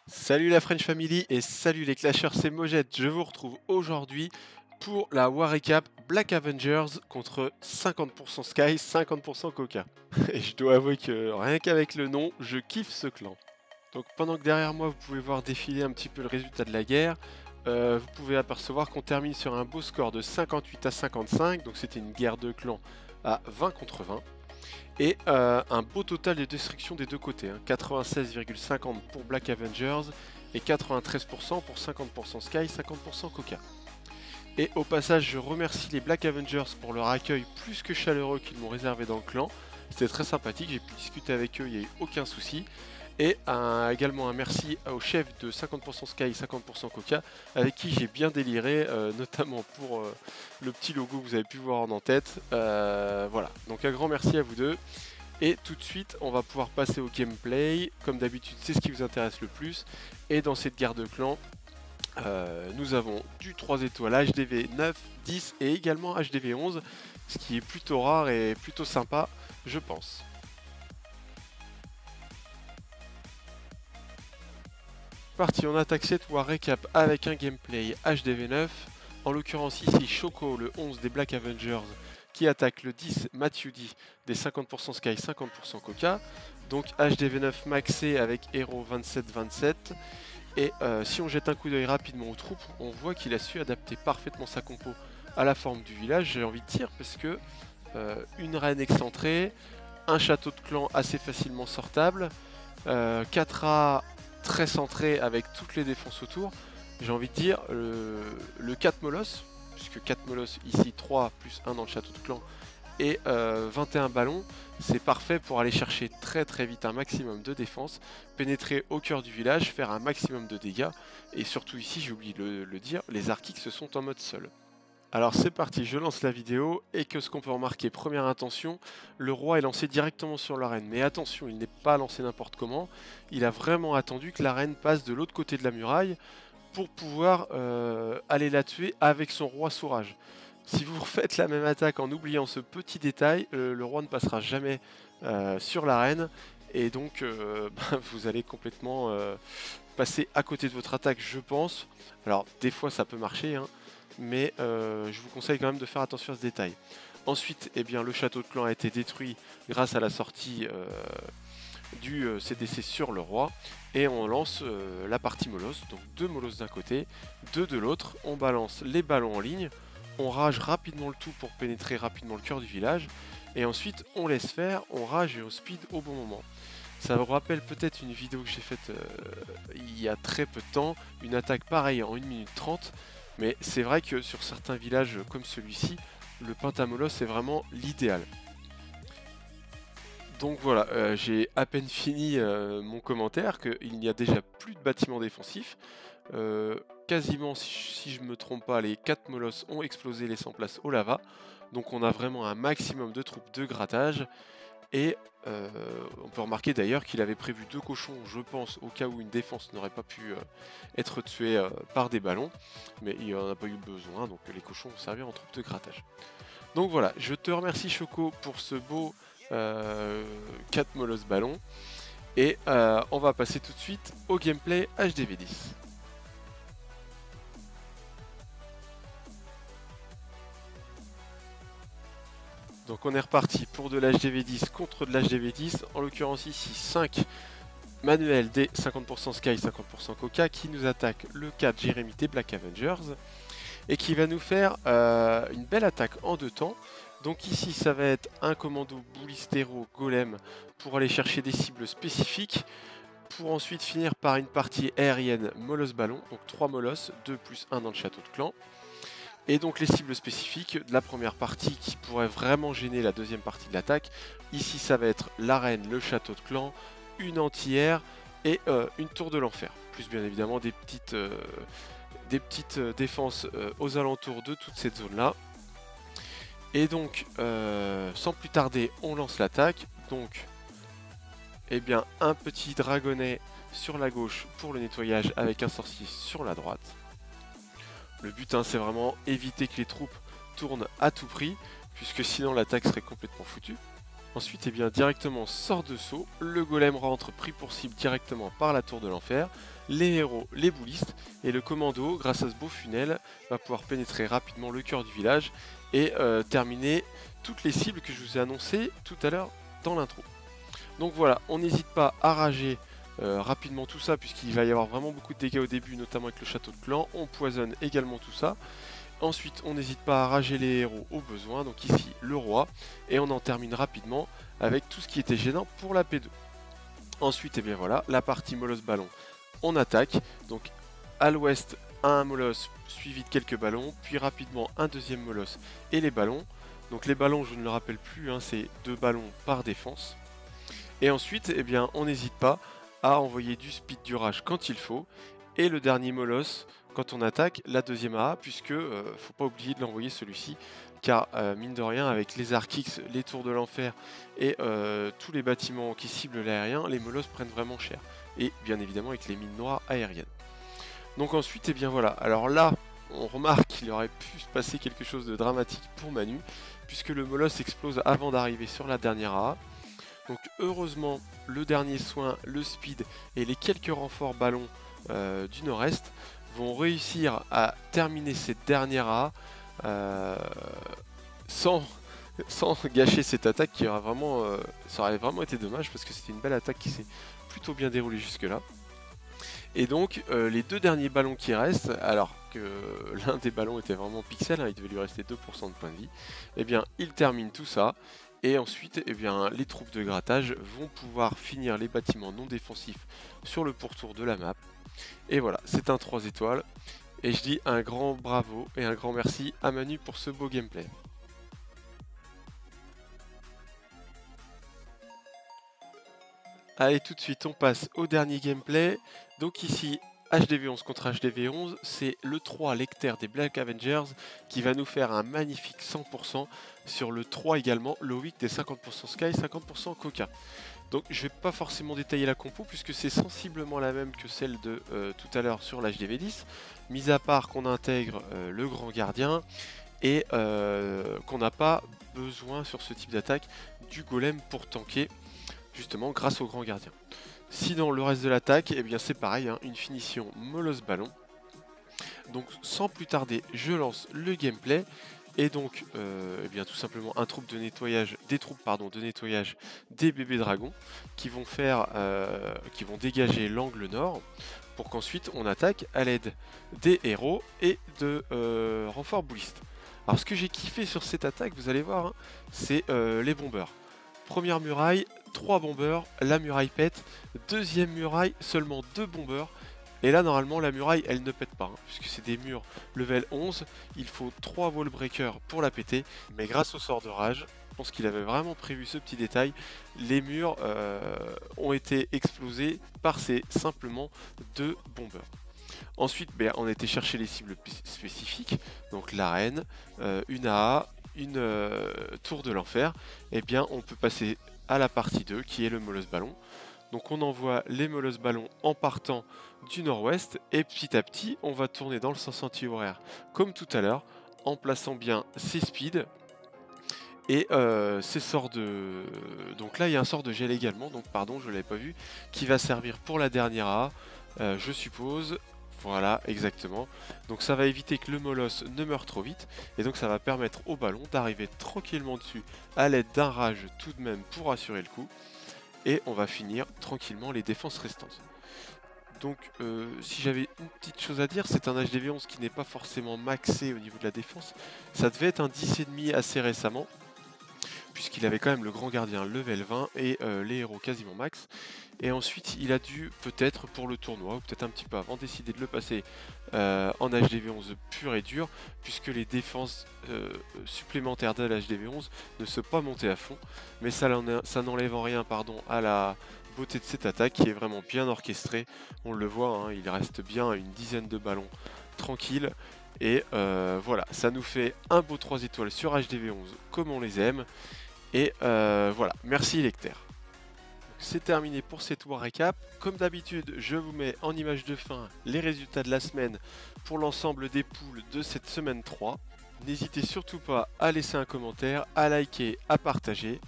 Salut la French Family et salut les Clashers, c'est Mojette. Je vous retrouve aujourd'hui pour la War Recap Black Avengers contre 50% Sky, 50% Coca. Et je dois avouer que rien qu'avec le nom, je kiffe ce clan. Donc pendant que derrière moi vous pouvez voir défiler un petit peu le résultat de la guerre, vous pouvez apercevoir qu'on termine sur un beau score de 58 à 55, donc c'était une guerre de clans à 20 contre 20. Et un beau total de destruction des deux côtés, hein. 96,50 pour Black Avengers et 93% pour 50% Sky, 50% Coca. Et au passage, je remercie les Black Avengers pour leur accueil plus que chaleureux qu'ils m'ont réservé dans le clan. C'était très sympathique, j'ai pu discuter avec eux, il n'y a eu aucun souci. Et également un merci au chef de 50% Sky, 50% Coca, avec qui j'ai bien déliré, notamment pour le petit logo que vous avez pu voir en en-tête. Voilà, donc un grand merci à vous deux. Et tout de suite, on va pouvoir passer au gameplay. Comme d'habitude, c'est ce qui vous intéresse le plus. Et dans cette guerre de clans, nous avons du 3 étoiles HDV 9, 10 et également HDV 11, ce qui est plutôt rare et plutôt sympa, je pense. Parti, on attaque cette War Recap avec un gameplay HDV 9. En l'occurrence ici, Choco, le 11 des Black Avengers, qui attaque le 10 Matthew D des 50% Sky, 50% Coca. Donc HDV9 maxé avec Hero 27-27. Et si on jette un coup d'œil rapidement aux troupes, on voit qu'il a su adapter parfaitement sa compo à la forme du village, j'ai envie de dire, parce que une reine excentrée, un château de clan assez facilement sortable, 4 A très centré avec toutes les défenses autour. J'ai envie de dire, le 4 Molos, puisque 4 Molos ici, 3 plus 1 dans le château de clan, et 21 ballons, c'est parfait pour aller chercher très très vite un maximum de défense, pénétrer au cœur du village, faire un maximum de dégâts, et surtout ici, j'ai oublié de le dire, les Archix sont en mode seul. Alors c'est parti, je lance la vidéo, et que ce qu'on peut remarquer, première intention, le roi est lancé directement sur l'arène, mais attention, il n'est pas lancé n'importe comment, il a vraiment attendu que l'arène passe de l'autre côté de la muraille, pour pouvoir aller la tuer avec son roi Sourage. Si vous refaites la même attaque en oubliant ce petit détail, le roi ne passera jamais sur l'arène et donc vous allez complètement passer à côté de votre attaque, je pense. Alors des fois ça peut marcher, hein, mais je vous conseille quand même de faire attention à ce détail. Ensuite, eh bien, le château de clan a été détruit grâce à la sortie du CDC sur le roi et on lance la partie Molos, donc 2 Molos d'un côté, 2 de l'autre, on balance les ballons en ligne, on rage rapidement le tout pour pénétrer rapidement le cœur du village et ensuite on laisse faire, on rage et on speed au bon moment. Ça vous rappelle peut-être une vidéo que j'ai faite il y a très peu de temps, une attaque pareille en 1 minute 30, mais c'est vrai que sur certains villages comme celui-ci, le Pentamolos est vraiment l'idéal. Donc voilà, j'ai à peine fini mon commentaire qu'il n'y a déjà plus de bâtiments défensifs. Quasiment, si je ne me trompe pas, les 4 molosses ont explosé, laissant place au lava. Donc on a vraiment un maximum de troupes de grattage. Et on peut remarquer d'ailleurs qu'il avait prévu 2 cochons, je pense, au cas où une défense n'aurait pas pu être tuée par des ballons. Mais il n'en a pas eu besoin, donc les cochons vont servir en troupes de grattage. Donc voilà, je te remercie Choco pour ce beau 4 molosses ballons. Et on va passer tout de suite au gameplay HDV10. Donc on est reparti pour de l'HDV10 contre de l'HDV10. En l'occurrence ici 5 manuels des 50% Sky, 50% Coca qui nous attaque le 4 Jérémy des Black Avengers. Et qui va nous faire une belle attaque en 2 temps. Donc ici ça va être un commando Boulistero Golem pour aller chercher des cibles spécifiques, pour ensuite finir par une partie aérienne Moloss Ballon, donc 3 Molosses, 2 plus 1 dans le château de clan. Et donc les cibles spécifiques de la première partie qui pourrait vraiment gêner la deuxième partie de l'attaque. Ici ça va être l'arène, le château de clan, une entière et une tour de l'enfer. Plus bien évidemment des petites défenses aux alentours de toute cette zone là. Et donc sans plus tarder on lance l'attaque. Donc eh bien un petit dragonnet sur la gauche pour le nettoyage avec un sorcier sur la droite. Le but c'est vraiment éviter que les troupes tournent à tout prix, puisque sinon l'attaque serait complètement foutue. Ensuite, eh bien, directement sort de saut, le golem rentre pris pour cible directement par la tour de l'enfer, les héros, les boulistes, et le commando, grâce à ce beau funnel, va pouvoir pénétrer rapidement le cœur du village et terminer toutes les cibles que je vous ai annoncées tout à l'heure dans l'intro. Donc voilà, on n'hésite pas à rager rapidement tout ça, puisqu'il va y avoir vraiment beaucoup de dégâts au début, notamment avec le château de clan. On poisonne également tout ça. Ensuite, on n'hésite pas à rager les héros au besoin, donc ici le roi, et on en termine rapidement avec tout ce qui était gênant pour la P2. Ensuite, et bien voilà, la partie molosse ballon, on attaque, donc à l'ouest un molosse suivi de quelques ballons, puis rapidement un deuxième molosse et les ballons. Donc les ballons, je ne le rappelle plus, hein, c'est 2 ballons par défense. Et ensuite, eh bien, on n'hésite pas à envoyer du speed du rage quand il faut, et le dernier molosse quand on attaque la deuxième AA, puisque faut pas oublier de l'envoyer celui-ci, car mine de rien, avec les Archix, les tours de l'enfer et tous les bâtiments qui ciblent l'aérien, les molosses prennent vraiment cher. Et bien évidemment avec les mines noires aériennes. Donc ensuite, et bien voilà, alors là, on remarque qu'il aurait pu se passer quelque chose de dramatique pour Manu, puisque le molosse explose avant d'arriver sur la dernière AA. Donc heureusement, le dernier soin, le speed et les quelques renforts ballons du nord-est vont réussir à terminer cette dernière A sans gâcher cette attaque qui aura vraiment, ça aurait vraiment été dommage parce que c'était une belle attaque qui s'est plutôt bien déroulée jusque là. Et donc les 2 derniers ballons qui restent, alors que l'un des ballons était vraiment pixel, hein, il devait lui rester 2% de points de vie, et bien il termine tout ça. Et ensuite, eh bien, les troupes de grattage vont pouvoir finir les bâtiments non défensifs sur le pourtour de la map. Et voilà, c'est un 3 étoiles. Et je dis un grand bravo et un grand merci à Manu pour ce beau gameplay. Allez, tout de suite, on passe au dernier gameplay. Donc ici, HDV11 contre HDV11, c'est le 3 Lecter des Black Avengers qui va nous faire un magnifique 100% sur le 3 également, le 8 des 50% Sky, 50% Coca. Donc je ne vais pas forcément détailler la compo puisque c'est sensiblement la même que celle de tout à l'heure sur l'HDV10, mis à part qu'on intègre le grand gardien et qu'on n'a pas besoin sur ce type d'attaque du golem pour tanker, justement grâce au grand gardien. Sinon le reste de l'attaque, eh bien c'est pareil, hein, une finition molosse ballon. Donc sans plus tarder, je lance le gameplay. Et donc, eh bien, tout simplement des troupes de nettoyage des bébés dragons qui vont dégager l'angle nord pour qu'ensuite on attaque à l'aide des héros et de renforts boulistes. Alors ce que j'ai kiffé sur cette attaque, vous allez voir, hein, c'est les bombeurs. Première muraille, 3 bombeurs, la muraille pète. Deuxième muraille, seulement 2 bombeurs. Et là, normalement, la muraille, elle ne pète pas, hein, puisque c'est des murs level 11. Il faut 3 wall breakers pour la péter. Mais grâce au sort de rage, je pense qu'il avait vraiment prévu ce petit détail. Les murs ont été explosés par ces simplement 2 bombeurs. Ensuite, on a été chercher les cibles spécifiques. Donc l'arène, une AA, une tour de l'enfer. Et bien, on peut passer à la partie 2, qui est le molosse ballon. Donc on envoie les molosses ballons en partant du nord-ouest et petit à petit on va tourner dans le sens anti-horaire comme tout à l'heure en plaçant bien ses speeds et ses sorts de... Donc là il y a un sort de gel également, donc pardon je ne l'avais pas vu, qui va servir pour la dernière A, je suppose. Voilà, exactement. Donc ça va éviter que le molosse ne meure trop vite et donc ça va permettre au ballon d'arriver tranquillement dessus à l'aide d'un rage tout de même pour assurer le coup. Et on va finir tranquillement les défenses restantes. Donc si j'avais une petite chose à dire, c'est un HDV11 qui n'est pas forcément maxé au niveau de la défense. Ça devait être un 10,5 assez récemment, puisqu'il avait quand même le grand gardien level 20 et les héros quasiment max. Et ensuite il a dû peut-être pour le tournoi, ou peut-être un petit peu avant, décider de le passer en HDV11 pur et dur, puisque les défenses supplémentaires de l'HDV11 ne sont pas montées à fond. Mais ça n'enlève en rien à la beauté de cette attaque qui est vraiment bien orchestrée. On le voit, hein, il reste bien une dizaine de ballons tranquilles. Et voilà, ça nous fait un beau 3 étoiles sur HDV11 comme on les aime. Et voilà, merci Lecter. C'est terminé pour cette War Recap. Comme d'habitude, je vous mets en image de fin les résultats de la semaine pour l'ensemble des poules de cette semaine 3. N'hésitez surtout pas à laisser un commentaire, à liker, à partager.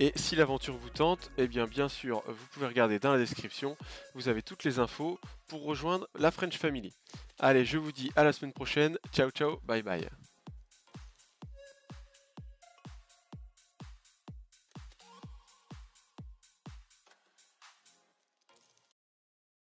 Et si l'aventure vous tente, eh bien sûr, vous pouvez regarder dans la description, vous avez toutes les infos pour rejoindre la French Family. Allez, je vous dis à la semaine prochaine, ciao ciao, bye bye.